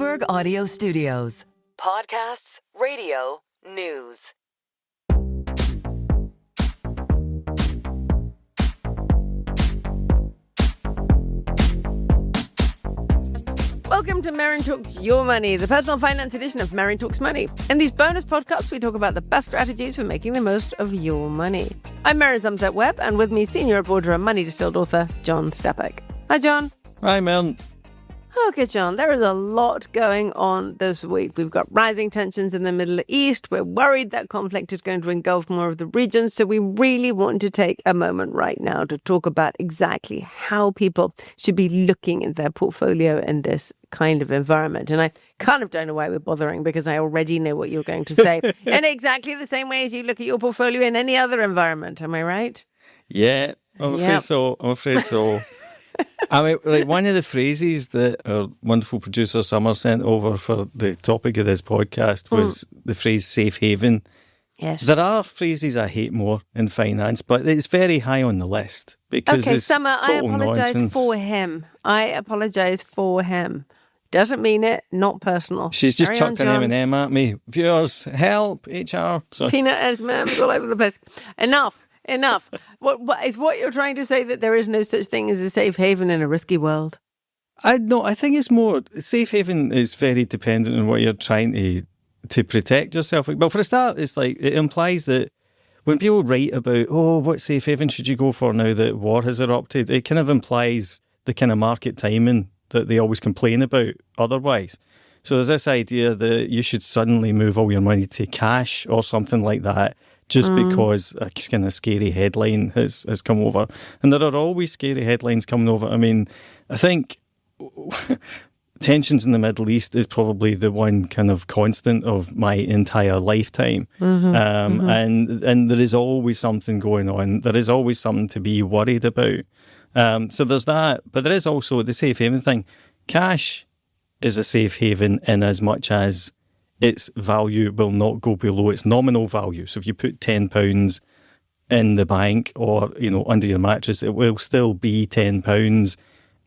Bloomberg Audio Studios. Podcasts, radio, news. Welcome to Merryn Talks Your Money, the personal finance edition of Merryn Talks Money. In these bonus podcasts, we talk about the best strategies for making the most of your money. I'm Merryn Somerset Webb, and with me, senior reporter and Money Distilled author, John Stepek. Hi, John. Hi, Merryn. Okay, John, there is a lot going on this week. We've got rising tensions in the Middle East. We're worried that conflict is going to engulf more of the region. So we really want to take a moment right now to talk about exactly how people should be looking at their portfolio in this kind of environment. And I kind of don't know why we're bothering, because I already know what you're going to say. In exactly the same way as you look at your portfolio in any other environment. Am I right? Yeah, I'm afraid so. I mean, like, one of the phrases that our wonderful producer Summer sent over for the topic of this podcast was the phrase safe haven. Yes. There are phrases I hate more in finance, but it's very high on the list because okay, it's Summer, I apologise nonsense. for him. I apologise for him. Doesn't mean it, not personal. She's just Carry on, chucked an John. M&M at me. Viewers, help, HR. Sorry. Peanut M&Ms all over the place. Enough. What is what you're trying to say, that there is no such thing as a safe haven in a risky world? I think it's more, safe haven is very dependent on what you're trying to protect yourself. Well, for a start, it's like, it implies that when people write about, what safe haven should you go for now that war has erupted, it kind of implies the kind of market timing that they always complain about otherwise. So there's this idea that you should suddenly move all your money to cash or something like that, just because a kind of scary headline has come over. And there are always scary headlines coming over. I mean, I think tensions in the Middle East is probably the one kind of constant of my entire lifetime. And there is always something going on. There is always something to be worried about. So there's that. But there is also the safe haven thing. Cash is a safe haven in as much as its value will not go below its nominal value. So if you put £10 in the bank or, under your mattress, it will still be £10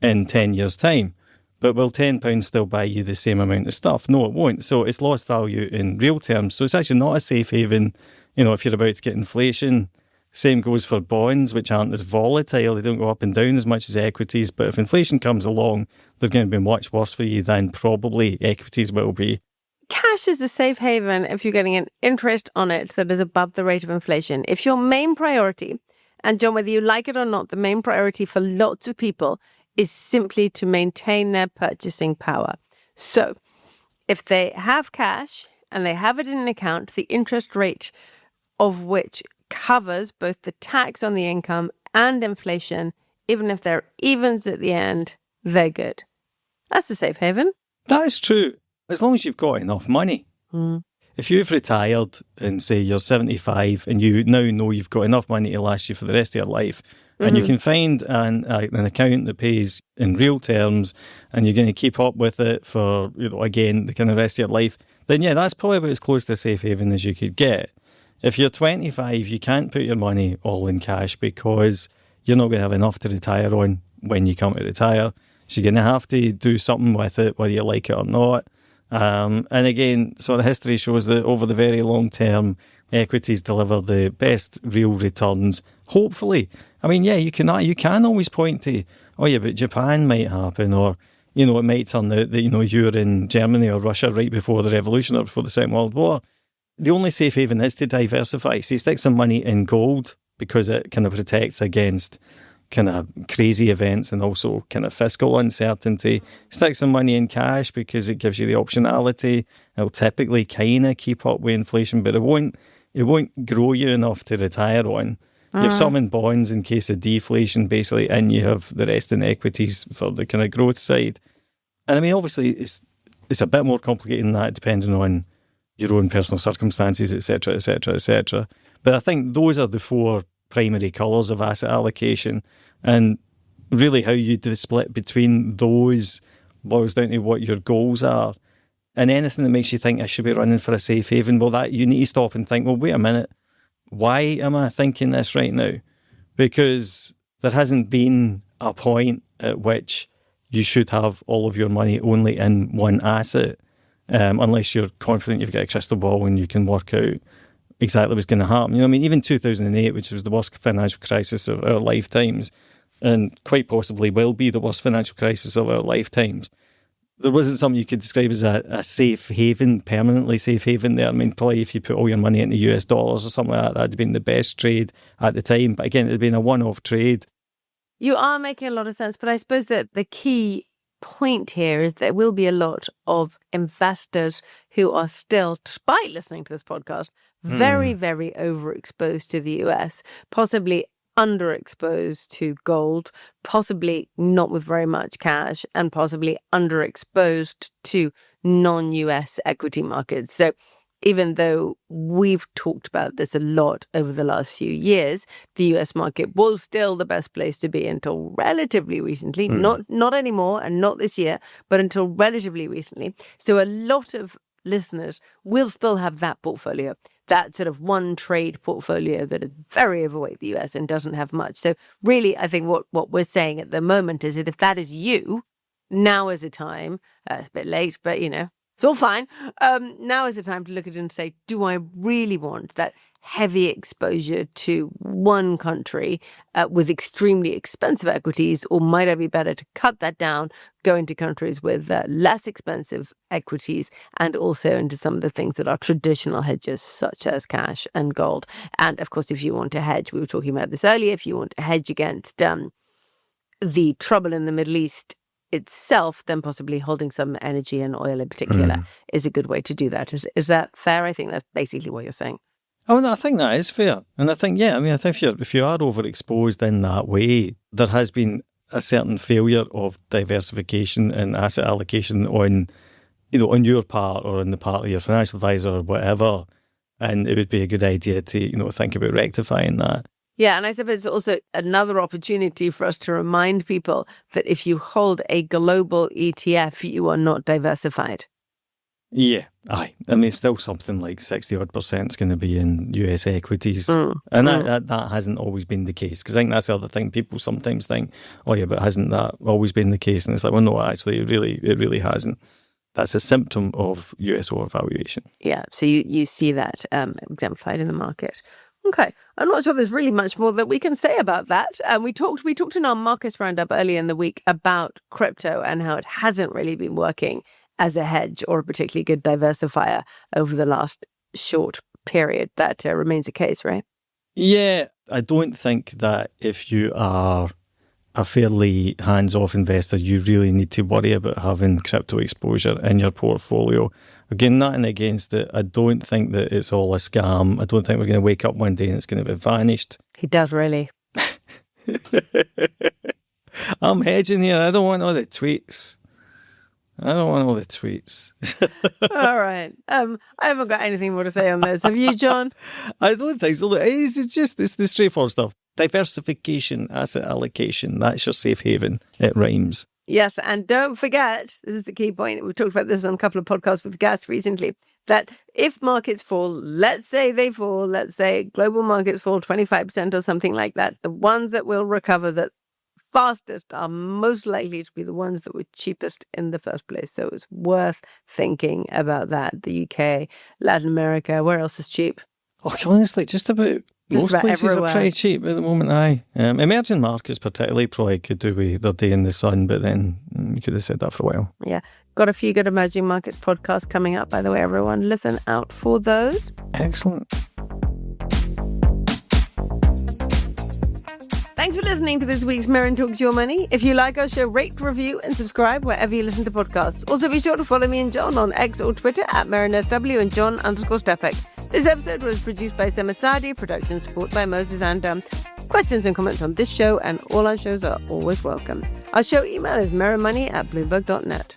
in 10 years' time. But will £10 still buy you the same amount of stuff? No, it won't. So it's lost value in real terms. So it's actually not a safe haven, if you're about to get inflation. Same goes for bonds, which aren't as volatile. They don't go up and down as much as equities. But if inflation comes along, they're going to be much worse for you than probably equities will be. Cash is a safe haven if you're getting an interest on it that is above the rate of inflation. If your main priority, and John, whether you like it or not, the main priority for lots of people is simply to maintain their purchasing power. So if they have cash and they have it in an account, the interest rate of which covers both the tax on the income and inflation, even if they're evens at the end, they're good. That's a safe haven. That is true. As long as you've got enough money. If you've retired and say you're 75 and you now know you've got enough money to last you for the rest of your life, and you can find an account that pays in real terms and you're going to keep up with it for, again, the kind of rest of your life, then yeah, that's probably about as close to a safe haven as you could get. If you're 25, you can't put your money all in cash because you're not going to have enough to retire on when you come to retire. So you're going to have to do something with it, whether you like it or not. And again, sort of history shows that over the very long term, equities deliver the best real returns. Hopefully, I mean, yeah, you can always point to, but Japan might happen, or it might turn out that you're in Germany or Russia right before the revolution or before the Second World War. The only safe haven is to diversify. So you stick some money in gold because it kind of protects against kind of crazy events and also kind of fiscal uncertainty. Stick some money in cash because it gives you the optionality. It'll typically kind of keep up with inflation, but it won't grow you enough to retire on. You have some in bonds in case of deflation, basically, and you have the rest in equities for the kind of growth side. And I mean, obviously, it's a bit more complicated than that, depending on your own personal circumstances, etc., etc., etc. But I think those are the four primary colours of asset allocation, and really how you do the split between those boils down to what your goals are. And anything that makes you think I should be running for a safe haven, well, that you need to stop and think, well, wait a minute, why am I thinking this right now? Because there hasn't been a point at which you should have all of your money only in one asset, unless you're confident you've got a crystal ball and you can work out exactly what's going to happen. You know, I mean, even 2008, which was the worst financial crisis of our lifetimes, and quite possibly will be the worst financial crisis of our lifetimes, there wasn't something you could describe as a safe haven, permanently safe haven there. I mean, probably if you put all your money into US dollars or something like that, that'd have been the best trade at the time. But again, it'd been a one-off trade. You are making a lot of sense, but I suppose that the key point here is there will be a lot of investors who are still, despite listening to this podcast, very, very overexposed to the US, possibly underexposed to gold, possibly not with very much cash, and possibly underexposed to non-US equity markets. So even though we've talked about this a lot over the last few years, the US market was still the best place to be until relatively recently, not anymore and not this year, but until relatively recently. So a lot of listeners will still have that portfolio, that sort of one trade portfolio that is very overweight the US and doesn't have much. So really, I think what we're saying at the moment is that if that is you, now is a time, it's a bit late, but you know, it's all fine. Now is the time to look at it and say, do I really want that heavy exposure to one country with extremely expensive equities, or might I be better to cut that down, go into countries with less expensive equities, and also into some of the things that are traditional hedges, such as cash and gold. And of course, if you want to hedge, we were talking about this earlier, if you want to hedge against the trouble in the Middle East itself, then possibly holding some energy and oil in particular is a good way to do that. Is that fair? I think that's basically what you're saying. Oh, no, I think that is fair. And I think, yeah, I mean, I think if you are overexposed in that way, there has been a certain failure of diversification and asset allocation on your part or on the part of your financial advisor or whatever. And it would be a good idea to, think about rectifying that. Yeah, and I suppose it's also another opportunity for us to remind people that if you hold a global ETF, you are not diversified. Yeah, aye. I mean, still something like 60% is going to be in US equities. And that hasn't always been the case. Because I think that's the other thing. People sometimes think, oh yeah, but hasn't that always been the case? And it's like, well, no, actually, it really hasn't. That's a symptom of US overvaluation. Yeah, so you see that exemplified in the market. Okay, I'm not sure there's really much more that we can say about that. We talked in our Marcus Roundup earlier in the week about crypto and how it hasn't really been working as a hedge or a particularly good diversifier over the last short period. That remains the case, right? Yeah, I don't think that if you are a fairly hands-off investor, you really need to worry about having crypto exposure in your portfolio. Again, nothing against it. I don't think that it's all a scam. I don't think we're going to wake up one day and it's going to be vanished. He does, really. I'm hedging here. I don't want all the tweets. All right. I haven't got anything more to say on this. Have you, John? I don't think so. Look, it's the straightforward stuff. Diversification, asset allocation, that's your safe haven. It rhymes. Yes, and don't forget, this is the key point, we've talked about this on a couple of podcasts with guests recently, that if markets fall, let's say global markets fall 25% or something like that, the ones that will recover the fastest are most likely to be the ones that were cheapest in the first place. So it's worth thinking about that. The UK, Latin America, where else is cheap? Oh, honestly, just about most places everywhere are pretty cheap at the moment, aye. Emerging markets particularly probably could do with their day in the sun, but then you could have said that for a while. Yeah. Got a few good emerging markets podcasts coming up, by the way, everyone. Listen out for those. Excellent. Thanks for listening to this week's Merryn Talks Your Money. If you like our show, rate, review, and subscribe wherever you listen to podcasts. Also, be sure to follow me and John on X or Twitter at MerrynSW and John_Stepek. This episode was produced by Sema Sadi, production support by Moses and questions and comments on this show and all our shows are always welcome. Our show email is merrynmoney@bloomberg.net.